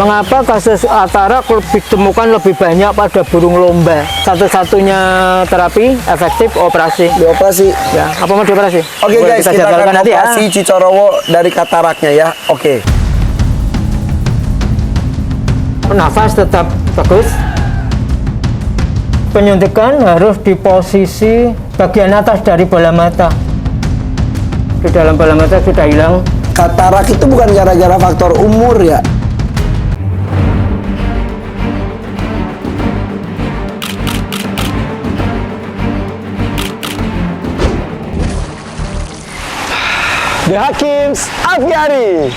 Mengapa kasus katarak ditemukan lebih banyak pada burung lomba? Satu-satunya terapi efektif operasi. Dioperasi. Ya, apa mau dioperasi? Oke guys, kita akan nanti operasi Cicorowo dari kataraknya ya. Oke. Nafas tetap bagus. Penyuntikan harus di posisi bagian atas dari bola mata. Di dalam bola mata sudah hilang. Katarak itu bukan gara-gara faktor umur ya? The Hakims Aviari.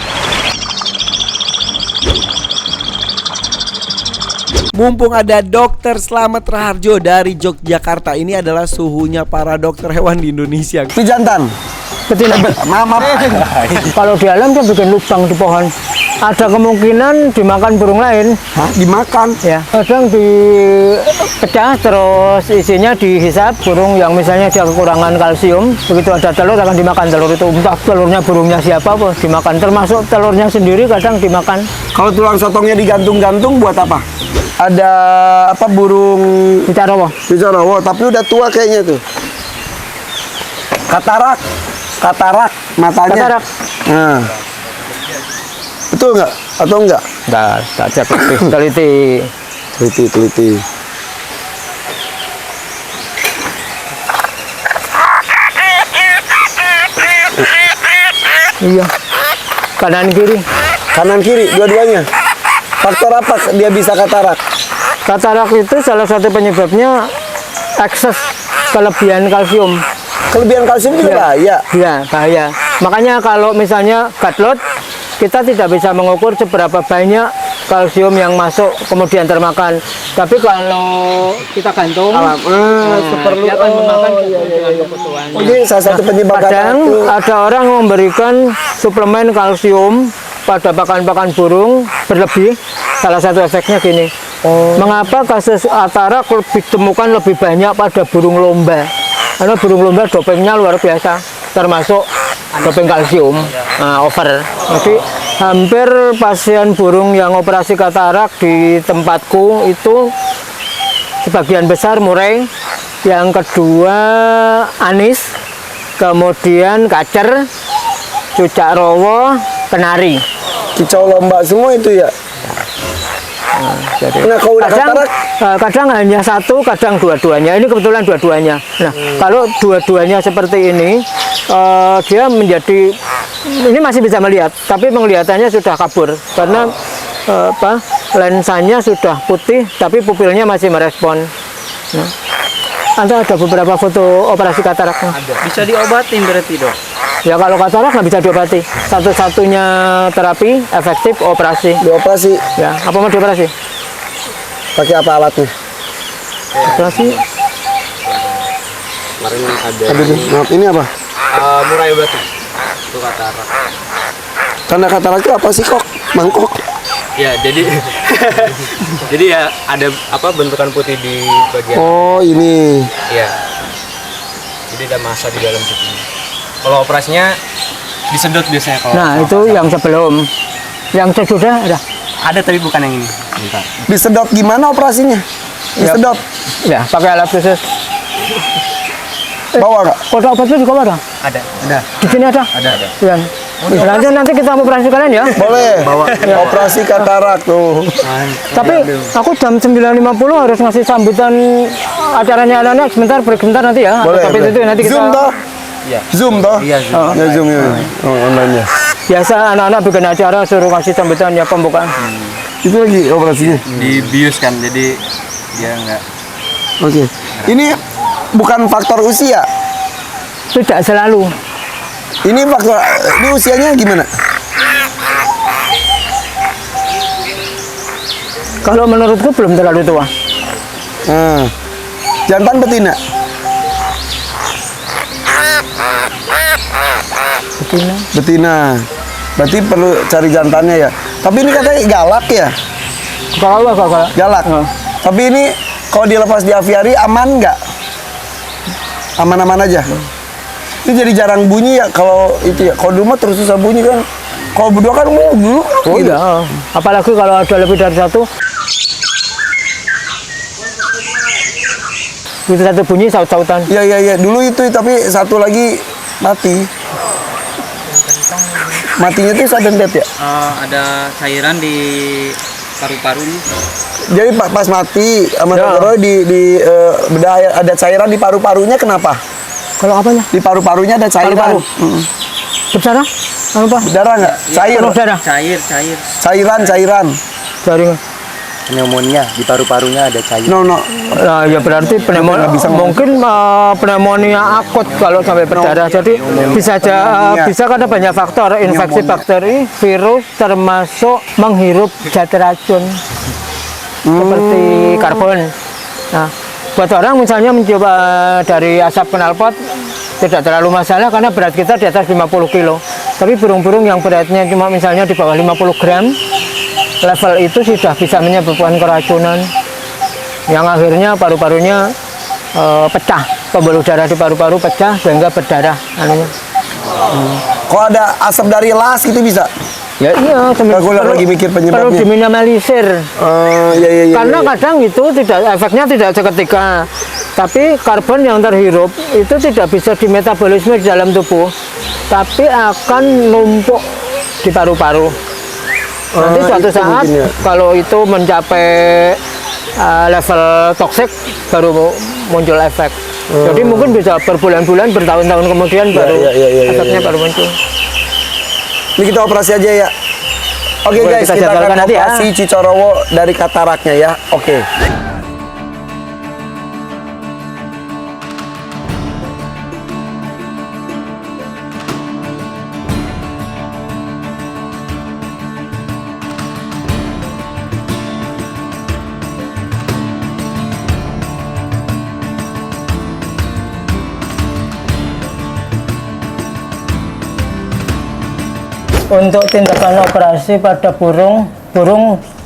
Mumpung ada Dokter Slamet Raharjo dari Yogyakarta, ini adalah suhunya para dokter hewan di Indonesia. Itu jantan. Betina. Maaf. Kalau di alam dia bikin lubang di pohon. Ada kemungkinan dimakan burung lain. Hah? Dimakan? Ya, kadang dipecah terus isinya dihisap. Burung yang misalnya dia kekurangan kalsium, begitu ada telur akan dimakan telur itu. Entah telurnya burungnya siapa pun dimakan. Termasuk telurnya sendiri kadang dimakan. Kalau tulang sotongnya digantung-gantung buat apa? Ada apa burung Cicorowo, tapi udah tua kayaknya tuh. Katarak matanya. Katarak. Nah. Betul nggak? Atau enggak? Nah, tak cek teliti. Iya. Kanan kiri dua-duanya. Faktor apa dia bisa katarak? Katarak itu salah satu penyebabnya ekses kelebihan kalsium. Kelebihan kalsium juga bahaya. Iya, bahaya. Makanya kalau misalnya gutlot, kita tidak bisa mengukur seberapa banyak kalsium yang masuk kemudian termakan. Tapi kalau kita gantung, seperlu dia akan memakan dengan kebutuhannya. Jadi salah satu penyebab Kadang ada orang memberikan suplemen kalsium pada pakan-pakan burung berlebih. Salah satu efeknya gini. Mengapa kasus katarak ditemukan lebih banyak pada burung lomba? Karena burung lomba dopingnya luar biasa, termasuk doping kalsium over. Jadi hampir pasien burung yang operasi katarak di tempatku itu sebagian besar murai, yang kedua anis, kemudian kacer, cucak rowo, kenari. Kicau lomba semua itu ya. Nah, kalau udah kadang hanya satu, kadang dua-duanya. Ini kebetulan dua-duanya. Nah, kalau dua-duanya seperti ini, dia menjadi, ini masih bisa melihat, tapi penglihatannya sudah kabur karena lensanya sudah putih, tapi pupilnya masih merespon. Nah, ada beberapa foto operasi kataraknya. Bisa diobatin berarti dok? Ya kalau katarak nggak bisa diobati. Satu-satunya terapi efektif operasi. Dioperasi. Ya, apa mau dioperasi? Pakai apa alatnya? Operasi. Kemarin ada. Maaf, ini apa? Murai batu. Itu katarak. Tanda katarak itu apa sih kok? Mangkok. Ya jadi jadi ya ada apa bentukan putih di bagian. Oh ini. Iya. Jadi ada massa di dalam situ. Kalau operasinya disedot biasanya kalau. Nah itu yang sebelum, yang sesudah ada. Ada tapi bukan yang ini. Bentar. Disedot gimana operasinya? Disedot. Ya pakai alat khusus. Bawa nggak? Kota obatnya juga ada. Ada. Di sini ada. Ada. Ya. Nanti kita operasi kalian ya. Boleh. Bawa. Operasi katarak tuh. Tapi aku jam 9.50 harus ngasih sambutan acaranya anak-anak. Sebentar, break sebentar nanti ya. Boleh. Tapi itu nanti kita. Zoom toh? Iya. Zoom toh? Iya Zoom. Ya Zoom ya. Oh, online ya. Biasa anak-anak bikin acara suruh ngasih sambutan ya pembukaan. Itu lagi operasinya. Dibius kan jadi dia enggak. Oke. Ini bukan faktor usia. Tidak selalu. Ini faktor ini usianya gimana? Kalau menurutku belum terlalu tua. Nah, jantan betina. Betina. Berarti perlu cari jantannya ya. Tapi ini katanya galak ya. Kalau Galak. Tapi ini kalau dilepas di aviari aman nggak? Aman-aman aja. Ini jadi jarang bunyi ya kalau itu ya. Kalau dulu mah terus susah bunyi kan. Kalau berdua kan dulu. Oh iya, apalagi kalau ada lebih dari satu. Itu satu bunyi saut-sautan. Iya. Dulu itu tapi satu lagi mati. Matinya tuh sudden death ya? Ada cairan di paru-parunya. Jadi pas mati sama Roy di bedah ada cairan di paru-parunya kenapa? Kalau apanya? Di paru-parunya ada cairan. Paru-paru. Berdarah? Apa? Darah nggak? Cair. Penuh darah. Cair. Cairan. Jaringan. Pneumonia di paru-parunya ada cairan. No. Nah, ya berarti pneumonia mungkin pneumonia akut kalau sampai berdarah. Jadi bisa aja bisa karena banyak faktor infeksi bakteri, virus termasuk menghirup zat racun seperti karbon. Nah, buat orang misalnya mencoba dari asap knalpot tidak terlalu masalah karena berat kita di atas 50 kilo. Tapi burung-burung yang beratnya cuma misalnya di bawah 50 gram level itu sudah bisa menyebabkan keracunan yang akhirnya paru-parunya pecah, pembuluh darah di paru-paru pecah sehingga berdarah anunya. Kalau ada asap dari las itu bisa? Ya iya, Aku lagi mikir penyebabnya. perlu diminimalisir. Iya. Karena kadang itu efeknya tidak seketika, tapi karbon yang terhirup itu tidak bisa dimetabolisme di dalam tubuh, tapi akan numpuk di paru-paru. Nanti suatu itu saat mungkin ya. kalau itu mencapai level toksik baru muncul efek. Jadi mungkin bisa berbulan-bulan, bertahun-tahun kemudian baru efeknya baru muncul. Ini kita operasi aja ya. Oke Boleh guys, kita kita akan jadwalkan nanti ya. operasi Cicorowo dari kataraknya ya. Oke. Untuk tindakan operasi pada burung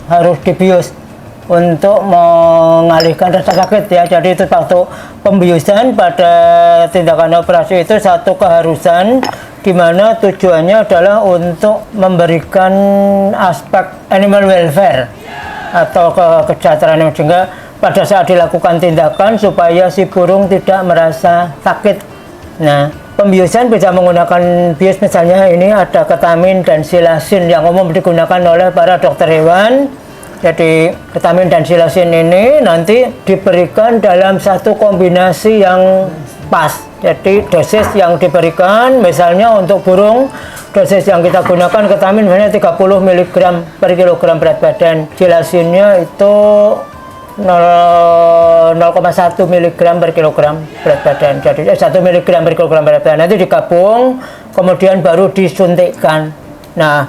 harus dibius untuk mengalihkan rasa sakit ya. Jadi itu waktu pembiusan pada tindakan operasi itu satu keharusan di mana tujuannya adalah untuk memberikan aspek animal welfare atau kesejahteraan sehingga pada saat dilakukan tindakan supaya si burung tidak merasa sakit. Nah, pembiusan bisa menggunakan bius misalnya ini ada ketamin dan silasin yang umum digunakan oleh para dokter hewan. Jadi ketamin dan silasin ini nanti diberikan dalam satu kombinasi yang pas. Jadi dosis yang diberikan misalnya untuk burung dosis yang kita gunakan ketamin misalnya 30 mg per kilogram berat badan. Silasinnya itu 0,1 mg per kilogram berat badan. Jadi 1 mg per kilogram berat badan nanti digabung kemudian baru disuntikkan. Nah,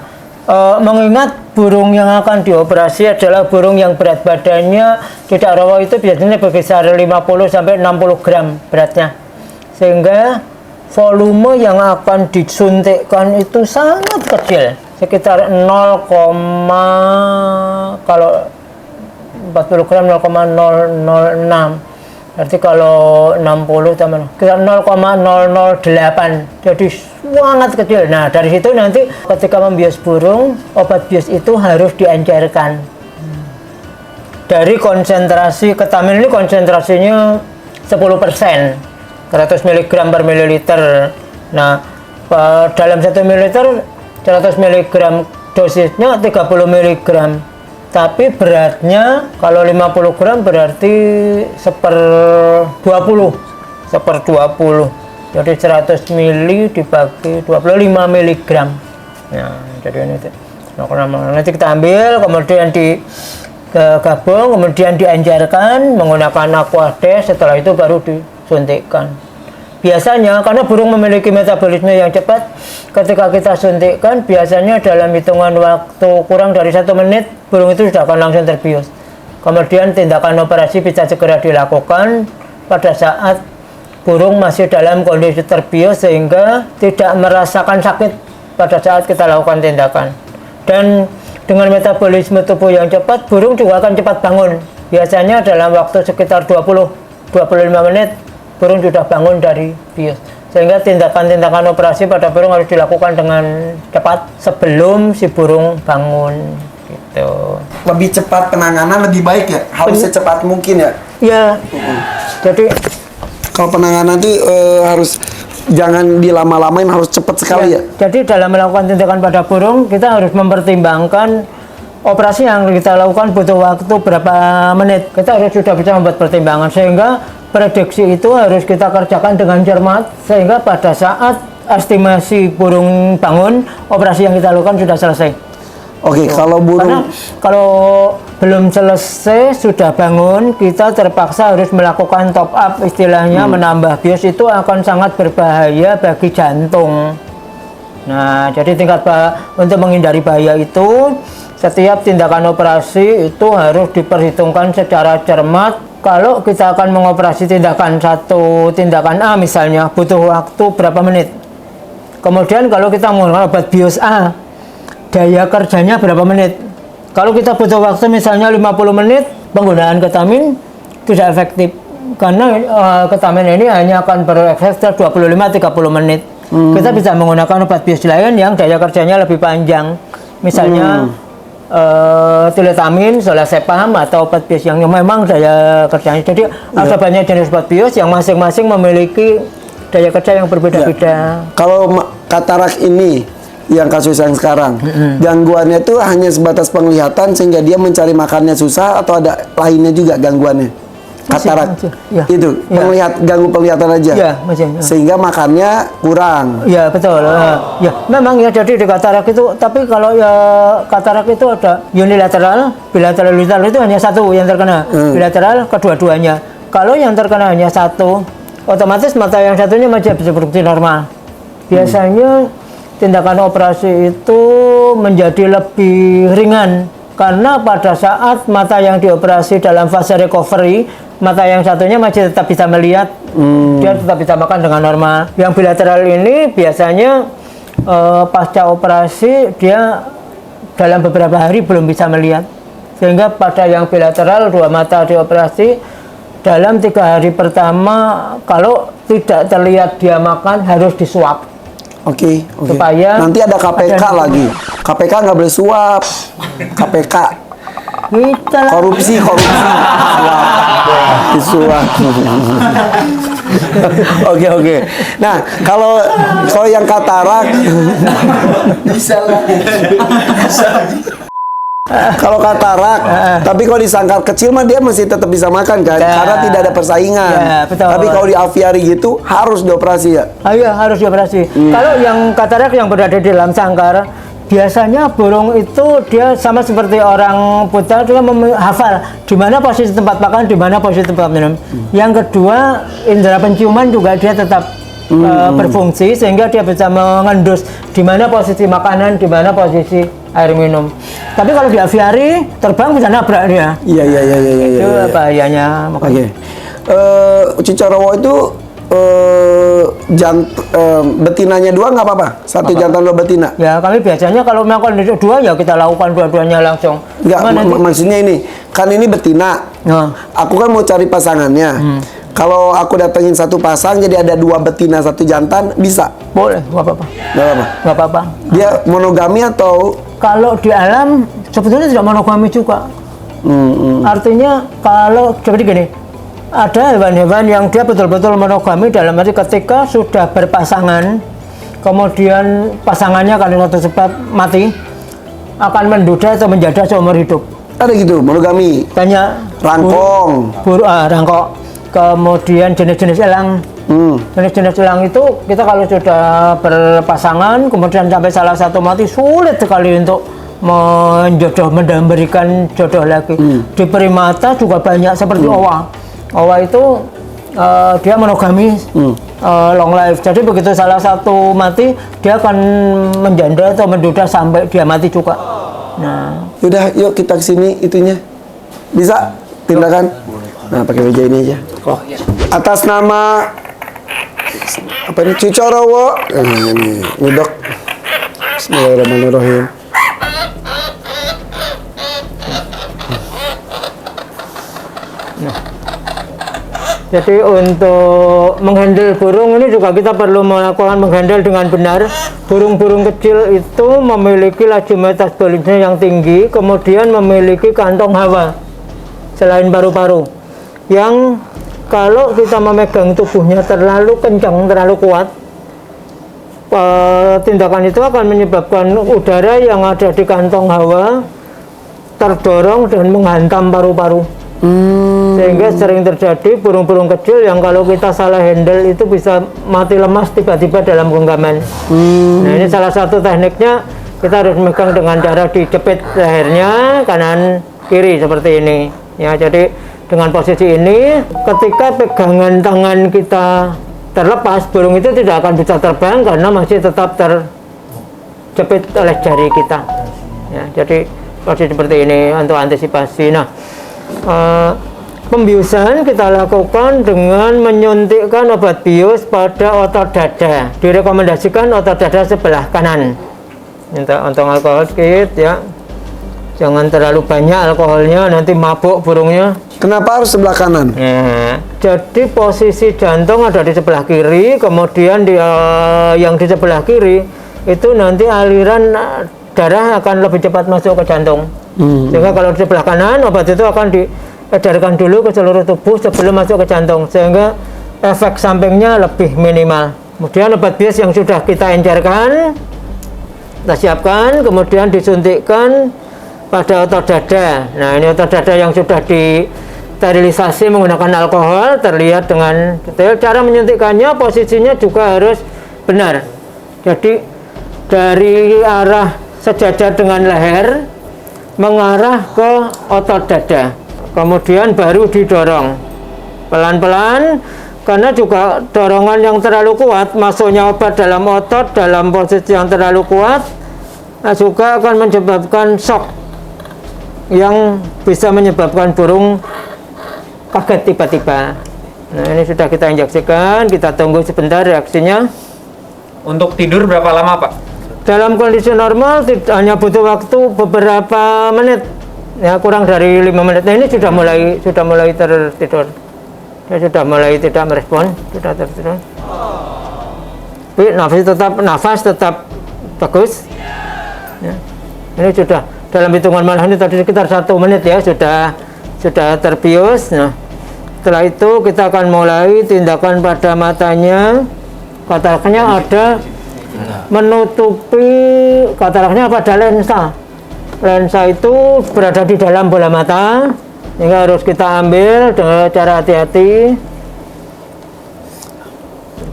mengingat burung yang akan dioperasi adalah burung yang berat badannya tidak rawa itu biasanya berkisar 50 sampai 60 gram beratnya. Sehingga volume yang akan disuntikkan itu sangat kecil, sekitar 0, kalau 40 gram 0,006. Berarti kalau 60 tambah sekitar 0,008. Jadi sangat kecil. Nah, dari situ nanti ketika membius burung, obat bius itu harus dianjurkan. Dari konsentrasi ketamin ini konsentrasinya 10%. 100 mg per mililiter. Nah, dalam 1 ml 100 mg dosisnya 30 mg. Tapi beratnya kalau 50 gram berarti 1/20. Jadi 100 ml dibagi 25 mg. Nah, jadi ini nanti kita ambil kemudian digabung kemudian dianjurkan menggunakan Aquades, setelah itu baru disuntikkan. Biasanya karena burung memiliki metabolisme yang cepat, ketika kita suntikkan biasanya dalam hitungan waktu kurang dari 1 menit burung itu sudah akan langsung terbius. Kemudian tindakan operasi bisa segera dilakukan pada saat burung masih dalam kondisi terbius sehingga tidak merasakan sakit pada saat kita lakukan tindakan. Dan dengan metabolisme tubuh yang cepat, burung juga akan cepat bangun. Biasanya dalam waktu sekitar 20-25 menit burung sudah bangun dari bius. Sehingga tindakan-tindakan operasi pada burung harus dilakukan dengan cepat sebelum si burung bangun gitu. Lebih cepat penanganan lebih baik ya, harus secepat mungkin ya. Ya, jadi Kalau penanganan itu harus jangan dilama-lamain, harus cepat sekali ya. Jadi dalam melakukan tindakan pada burung kita harus mempertimbangkan operasi yang kita lakukan butuh waktu berapa menit. Kita harus sudah bisa membuat pertimbangan sehingga prediksi itu harus kita kerjakan dengan cermat sehingga pada saat estimasi burung bangun operasi yang kita lakukan sudah selesai. Oke, kalau Karena burung kalau belum selesai sudah bangun kita terpaksa harus melakukan top up istilahnya menambah bios itu akan sangat berbahaya bagi jantung. Nah, jadi untuk menghindari bahaya itu setiap tindakan operasi itu harus diperhitungkan secara cermat. Kalau kita akan mengoperasi tindakan A misalnya butuh waktu berapa menit. Kemudian kalau kita menggunakan obat bios A, daya kerjanya berapa menit. Kalau kita butuh waktu misalnya 50 menit, penggunaan ketamin tidak efektif. Karena ketamin ini hanya akan berefek setelah 25-30 menit. Kita bisa menggunakan obat bios lain yang daya kerjanya lebih panjang. Misalnya tiletamin, solazepam atau obat bios yang memang daya kerjanya. Jadi ada banyak jenis obat bios yang masing-masing memiliki daya kerja yang berbeda-beda. kalau katarak ini yang kasus yang sekarang, gangguannya itu hanya sebatas penglihatan sehingga dia mencari makannya susah atau ada lainnya juga gangguannya? Katarak ya. itu Ya. ganggu penglihatan aja, Ya, masih. sehingga makannya kurang. Ya betul. Ya memang ya jadi di katarak itu. Tapi kalau ya katarak itu ada unilateral, bilateral, unilateral itu hanya satu yang terkena. Bilateral kedua-duanya. Kalau yang terkena hanya satu, otomatis mata yang satunya masih bisa berfungsi normal. Biasanya tindakan operasi itu menjadi lebih ringan karena pada saat mata yang dioperasi dalam fase recovery, mata yang satunya masih tetap bisa melihat, dia tetap bisa makan dengan normal. Yang bilateral ini biasanya pasca operasi dia dalam beberapa hari belum bisa melihat, sehingga pada yang bilateral dua mata dioperasi dalam 3 hari pertama kalau tidak terlihat dia makan harus disuap. Oke. Supaya Nanti ada KPK ada- lagi. KPK nggak boleh suap. KPK Kita lah. korupsi. Disuap. Oke. Nah, kalau yang katarak bisa lah. Kalau katarak, tapi kalau di sangkar kecil mah dia masih tetap bisa makan kan, Ya. karena tidak ada persaingan. Ya, betul. Tapi kalau di aviari gitu harus dioperasi ya. Iya harus dioperasi. Kalau yang katarak yang berada di dalam sangkar, biasanya burung itu dia sama seperti orang buta, dia hafal di mana posisi tempat makan, di mana posisi tempat minum. Yang kedua, indera penciuman juga dia tetap berfungsi sehingga dia bisa mengendus di mana posisi makanan, di mana posisi air minum. Tapi kalau di aviari terbang bisa nabrak dia. Iya. Itu bahayanya. Oke. Cicarawa itu betinanya 2 nggak apa-apa? Satu jantan 2 betina. Ya kami biasanya kalau melakukan dua ya kita lakukan dua-duanya langsung. Nggak, Cuma nanti- maksudnya ini kan ini betina. Nah, Aku kan mau cari pasangannya. Kalau aku datengin satu pasang jadi ada 2 betina 1 jantan bisa? boleh, nggak apa-apa. Nggak apa-apa. Nggak apa-apa. Dia monogami atau Kalau di alam sebetulnya tidak monogami juga. Artinya kalau seperti gini, ada hewan-hewan yang dia betul-betul monogami dalam arti ketika sudah berpasangan, kemudian pasangannya karena suatu sebab mati, akan menduda atau menjada seumur hidup. ada gitu monogami? Banyak Rangkong. rangkok. Kemudian jenis-jenis elang. Jenis-jenis elang itu kita kalau sudah berpasangan kemudian sampai salah satu mati sulit sekali untuk memberikan jodoh lagi. Di primata juga banyak seperti owa. Owa itu dia monogami long life. Jadi begitu salah satu mati dia akan menjanda atau menduda sampai dia mati juga. Nah, Udah, yuk kita kesini itunya. Bisa? Tindakan? Nah, pakai meja ini aja. Atas nama apa ini? Cicarawa. Ini dok. Bismillahirrahmanirrahim. Jadi untuk menghandle burung ini juga kita perlu melakukan menghandle dengan benar. Burung-burung kecil itu memiliki laju metabolisme yang tinggi, kemudian memiliki kantong hawa selain paru-paru. Yang kalau kita memegang tubuhnya terlalu kencang, terlalu kuat, tindakan itu akan menyebabkan udara yang ada di kantong hawa terdorong dan menghantam paru-paru. Sehingga sering terjadi burung-burung kecil yang kalau kita salah handle itu bisa mati lemas tiba-tiba dalam genggaman. Nah, ini salah satu tekniknya, kita harus memegang dengan cara dijepit lehernya kanan kiri seperti ini. Ya, jadi dengan posisi ini ketika pegangan tangan kita terlepas, burung itu tidak akan bisa terbang karena masih tetap terjepit oleh jari kita. Ya, jadi posisi seperti ini untuk antisipasi. Nah, pembiusan kita lakukan dengan menyuntikkan obat bius pada otot dada. Direkomendasikan otot dada sebelah kanan. Untuk alkohol sedikit ya. Jangan terlalu banyak alkoholnya, nanti mabuk burungnya. Kenapa harus sebelah kanan? Ya, jadi posisi jantung ada di sebelah kiri, kemudian yang di sebelah kiri itu nanti aliran darah akan lebih cepat masuk ke jantung. Sehingga kalau di sebelah kanan, obat itu akan diedarkan dulu ke seluruh tubuh sebelum masuk ke jantung, sehingga efek sampingnya lebih minimal. Kemudian obat bius yang sudah kita encerkan, kita siapkan, kemudian disuntikkan pada otot dada. Nah, ini otot dada yang sudah disterilisasi menggunakan alkohol, terlihat dengan detail. Cara menyuntikkannya, posisinya juga harus benar. Jadi dari arah sejajar dengan leher mengarah ke otot dada, kemudian baru didorong pelan-pelan, karena juga dorongan yang terlalu kuat, masuknya obat dalam otot dalam posisi yang terlalu kuat juga akan menyebabkan shock yang bisa menyebabkan burung kaget tiba-tiba. Nah, ini sudah kita injeksikan, kita tunggu sebentar reaksinya. Untuk tidur berapa lama, Pak? Dalam kondisi normal hanya butuh waktu beberapa menit, ya kurang dari 5 menit. Nah, ini sudah mulai tertidur. Dia sudah mulai tidak merespon, sudah tertidur. Tapi nafas tetap bagus. Ya. Ini sudah dalam hitungan malah ini tadi sekitar 1 menit ya sudah terbius. Nah, setelah itu kita akan mulai tindakan pada matanya. Kataraknya ada menutupi kataraknya pada lensa. Lensa itu berada di dalam bola mata, sehingga harus kita ambil dengan cara hati-hati.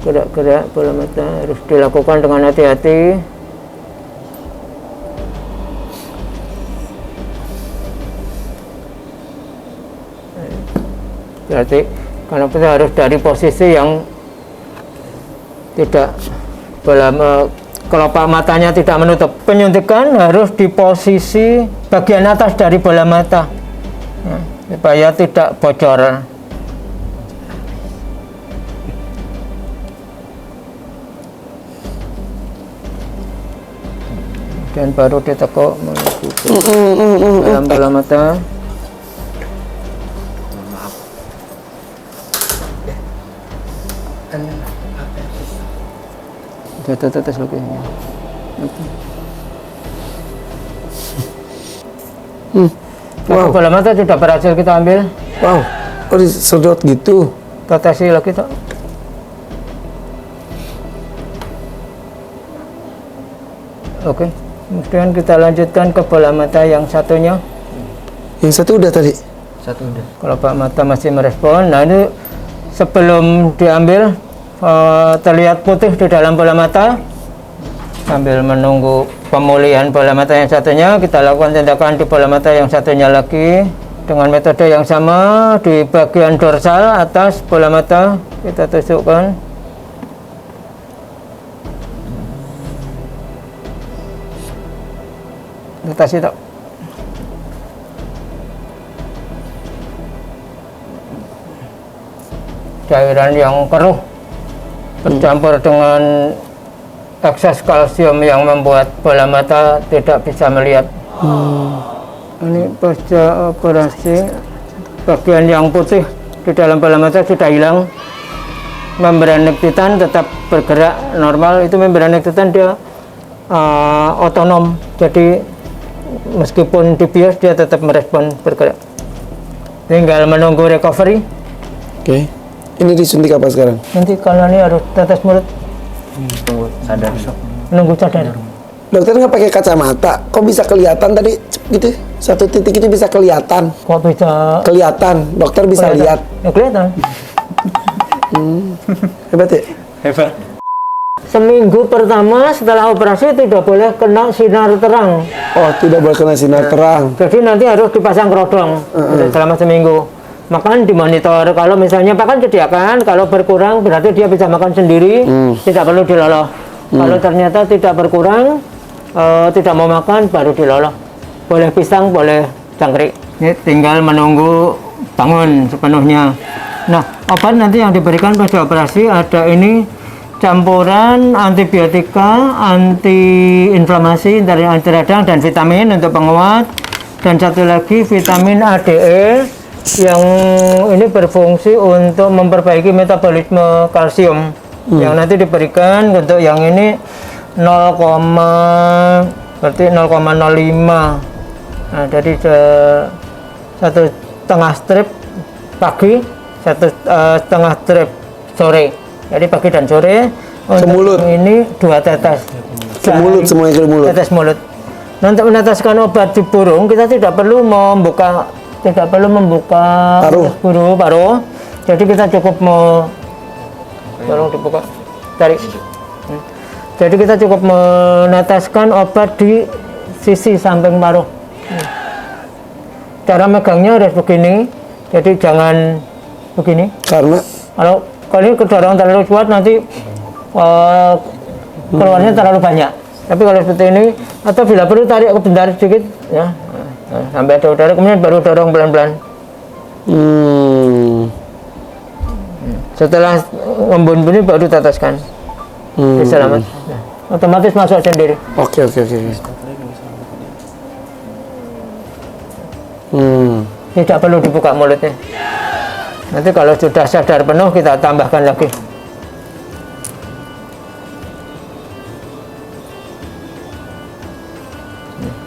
Gerak-gerak bola mata harus dilakukan dengan hati-hati. Berarti karena kita harus dari posisi yang tidak kelopak matanya tidak menutup. Penyuntikan harus di posisi bagian atas dari bola mata, ya, supaya tidak bocor. Dan baru ditekuk menuju ke dalam bola mata. Tes lagi. Wow. Bola mata sudah berhasil kita ambil. Wow. Oh, disedot gitu. Tetesi lagi tuh. Oke. Kemudian kita lanjutkan ke bola mata yang satunya. Yang satu udah tadi. Satu udah. Kalau Pak mata masih merespon, nah ini sebelum diambil terlihat putih di dalam bola mata. Sambil menunggu pemulihan bola mata yang satunya, kita lakukan tindakan di bola mata yang satunya lagi dengan metode yang sama. Di bagian dorsal atas bola mata kita tusukkan. Detasi tak? Cairan yang keruh bercampur dengan ekses kalsium yang membuat bola mata tidak bisa melihat. Ini pasca operasi, bagian yang putih di dalam bola mata sudah hilang. Membran nektitan tetap bergerak normal. Itu membran nektitan dia otonom, jadi meskipun dibius dia tetap merespon bergerak. Tinggal menunggu recovery. Oke. Ini disuntik apa sekarang? Nanti kalau ini harus tetes mulut. Sadar. Menunggu sadar. Dokter nggak pakai kacamata, kok bisa kelihatan tadi gitu? Satu titik itu bisa kelihatan. Kok bisa Kelihatan, dokter bisa lihat. Ya, kelihatan. Hebat ya? Hebat. Seminggu pertama setelah operasi tidak boleh kena sinar terang. Oh, tidak boleh kena sinar terang. Jadi nanti harus dipasang kerodong selama seminggu. Makan dimonitor. Kalau misalnya makan sediakan, kalau berkurang berarti dia bisa makan sendiri, tidak perlu diloloh. Kalau ternyata tidak berkurang, tidak mau makan, baru diloloh. Boleh pisang, boleh jangkrik. Ini tinggal menunggu bangun sepenuhnya. Nah, obat nanti yang diberikan pada operasi ada ini campuran antibiotika, anti-inflamasi dari anti radang dan vitamin untuk penguat, dan satu lagi vitamin ADE yang ini berfungsi untuk memperbaiki metabolisme kalsium yang nanti diberikan untuk yang ini 0,05. Nah, jadi 1,5 strip pagi, 1,5 strip sore. Jadi pagi dan sore. Semulut. Ini 2 tetes. Semulut, semuanya ke mulut. Tetes mulut. Nah, untuk meneteskan obat di burung kita tidak perlu membuka paruh. Jadi kita cukup tolong dibuka. Tarik. Jadi kita cukup meneteskan obat di sisi samping paruh. Cara megangnya harus begini. Jadi jangan begini. Karena Kalau ini kedorong terlalu kuat nanti keluarnya terlalu banyak. Tapi kalau seperti ini, atau bila perlu tarik bentar sedikit, ya, sampai ada udara, kemudian baru dorong pelan-pelan. Setelah membun ini baru teteskan. Selamat. Nah, otomatis masuk sendiri. Oke. Tidak perlu dibuka mulutnya. Nanti kalau sudah sadar penuh kita tambahkan lagi.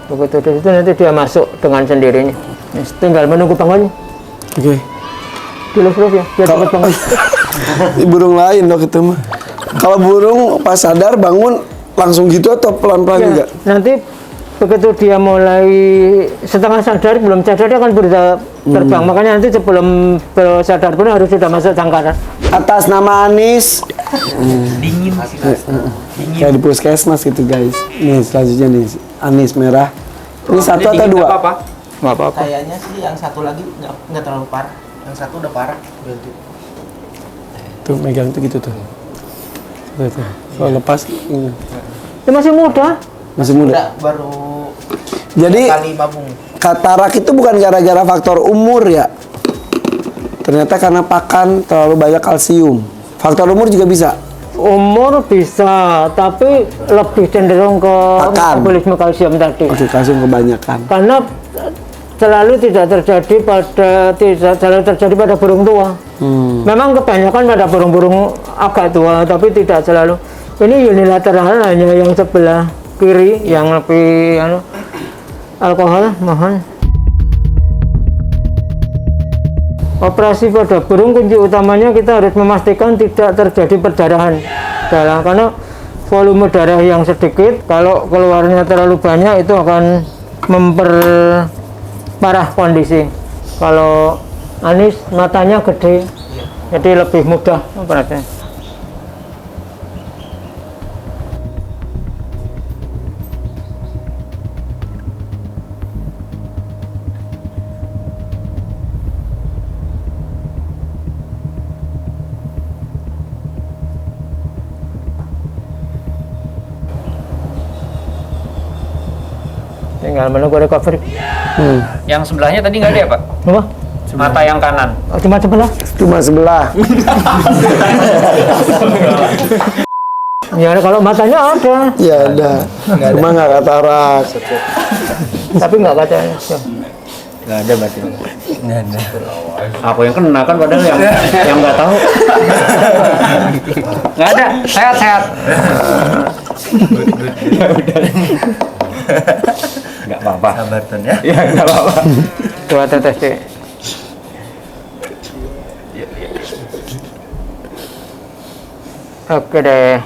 Begitu dari itu nanti dia masuk dengan sendirinya. Tinggal menunggu bangun. Oke. Terus ya, biar cepat bangun. Burung lain dok itu mah. Kalau burung pas sadar bangun langsung gitu atau pelan-pelan juga? Nanti begitu dia mulai setengah sadar, belum sadar dia akan berusaha terbang. Makanya nanti sebelum sadar pun harus sudah masuk sangkar. Atas nama Anis. Dingin. Kayak di puskesmas gitu guys. Nih selanjutnya nih Anis merah. Ini satu atau dua? Nggak apa-apa. Kayaknya sih yang satu lagi nggak terlalu parah. Yang satu udah parah. Berarti. Tuh megang tuh gitu tuh. Tuh. Kalau lepas ini. Dia masih muda. Masih muda. Udah baru Jadi kali babung. katarak itu bukan gara-gara faktor umur ya. Ternyata karena pakan terlalu banyak kalsium. Faktor umur juga bisa. Umur bisa, tapi lebih cenderung ke Pakan. metabolisme kalsium tadi. Oke, kalsium kebanyakan. Karena tidak selalu terjadi pada burung tua. Memang kebanyakan pada burung-burung agak tua, tapi tidak selalu. Ini unilateral hanya yang sebelah kiri yang lebih alkohol, mohon. Operasi pada burung kunci utamanya kita harus memastikan tidak terjadi perdarahan darah, karena volume darah yang sedikit kalau keluarnya terlalu banyak itu akan memperparah kondisi. Kalau Anis matanya gede, jadi lebih mudah operasinya. Tinggal menunggu recovery. Yang sebelahnya tadi nggak ada ya Pak? Apa? Mata yang kanan. Oh, cuma sebelah? Cuma sebelah. Ya kalau matanya ada, Ya ada. Cuma nggak katarak. tapi nggak kaca. Nggak ada berarti. Nggak ada. Aku yang kena kan padahal yang nggak tahu. Nggak ada. Sehat. Ya udah. Nggak apa-apa. Sabar Ton ya. Ya nggak apa-apa. 2 tetes deh. Oke deh.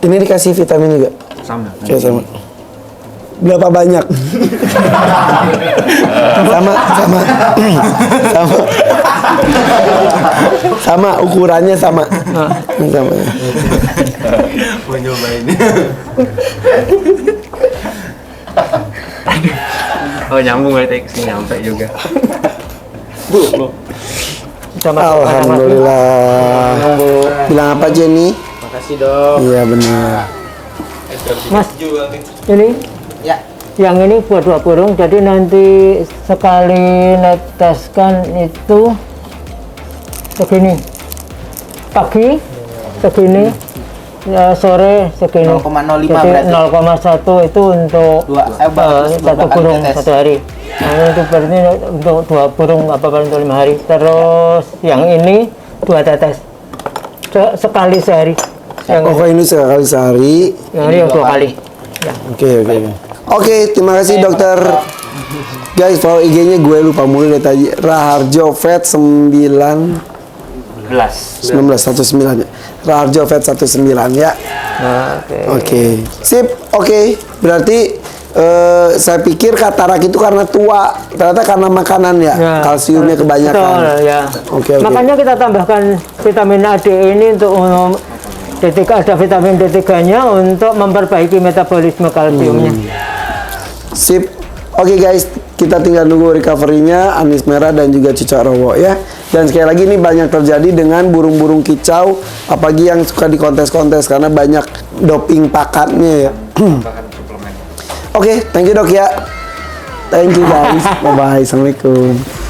Ini dikasih vitamin juga? Sama. Oke, sama. Berapa banyak? sama. Sama ukurannya sama. Sama. Mau nyobain. Oh nyambung berarti sih nyampe juga. Sama Alhamdulillah. Bilang apa Jenny? Makasih dong. Iya benar. Mas, ini Ya. yang ini buat 2 burung, jadi nanti sekali neteskan itu segini, pagi segini, sore segini. 0,05 jadi berarti. 0,1 itu untuk satu kali burung tetes. 1 hari. Nah, ini untuk berarti untuk 2 burung apa untuk 5 hari. Terus yang ini 2 tetes sekali sehari. Yang Oh ini sekali sehari. ini 2 kali. Ya. Oke. Oke, terima kasih dokter. Guys, follow IG-nya gue lupa mulu dari tadi. Raharjo Vet 19 ya. Raharjo Vet 19 ya. Nah, Oke. Sip. Oke. Berarti saya pikir katarak itu karena tua, ternyata karena makanan ya. Kalsiumnya kebanyakan. Betul, ya. Oke. Makanya kita tambahkan vitamin A, D ini untuk D3, ada vitamin D3-nya untuk memperbaiki metabolisme kalsiumnya. Sip. Oke guys, kita tinggal nunggu recovery-nya anis merah dan juga cicak rowo ya. Dan sekali lagi ini banyak terjadi dengan burung-burung kicau, apalagi yang suka di kontes-kontes karena banyak doping pakatnya ya. Oke, thank you dok ya. Thank you guys. Bye bye. Assalamualaikum.